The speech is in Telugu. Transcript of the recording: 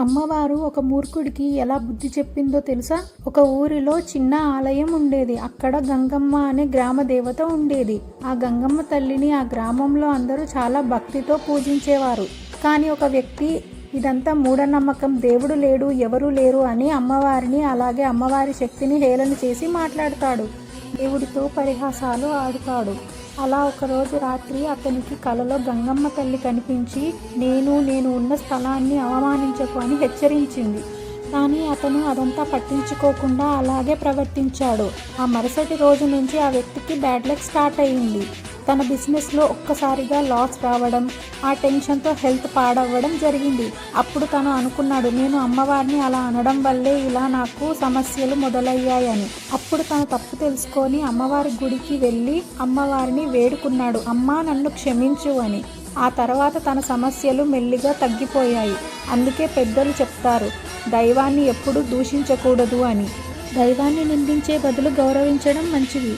అమ్మవారు ఒక మూర్ఖుడికి ఎలా బుద్ధి చెప్పిందో తెలుసా? ఒక ఊరిలో చిన్న ఆలయం ఉండేది. అక్కడ గంగమ్మ అనే గ్రామ దేవత ఉండేది. ఆ గంగమ్మ తల్లిని ఆ గ్రామంలో అందరూ చాలా భక్తితో పూజించేవారు. కానీ ఒక వ్యక్తి ఇదంతా మూఢనమ్మకం, దేవుడు లేడు, ఎవరూ లేరు అని అమ్మవారిని అలాగే అమ్మవారి శక్తిని హేళన చేసి మాట్లాడతాడు. దేవుడితో పరిహాసాలు ఆడుతాడు. అలా ఒకరోజు రాత్రి అతనికి కలలో గంగమ్మ తల్లి కనిపించి నేను ఉన్న స్థలాన్ని అవమానించకు అని హెచ్చరించింది. కానీ అతను అదంతా పట్టించుకోకుండా అలాగే ప్రవర్తించాడు. ఆ మరుసటి రోజు నుంచి ఆ వ్యక్తికి బ్యాడ్ లక్ స్టార్ట్ అయ్యింది. తన బిజినెస్లో ఒక్కసారిగా లాస్ రావడం, ఆ టెన్షన్తో హెల్త్ పాడవ్వడం జరిగింది. అప్పుడు తను అనుకున్నాడు, నేను అమ్మవారిని అలా అనడం వల్లే ఇలా నాకు సమస్యలు మొదలయ్యాయని. అప్పుడు తను తప్పు తెలుసుకొని అమ్మవారి గుడికి వెళ్ళి అమ్మవారిని వేడుకున్నాడు, అమ్మా నన్ను క్షమించు అని. ఆ తర్వాత తన సమస్యలు మెల్లిగా తగ్గిపోయాయి. అందుకే పెద్దలు చెప్తారు, దైవాన్ని ఎప్పుడూ దూషించకూడదు అని. దైవాన్ని నిందించే బదులు గౌరవించడం మంచిది.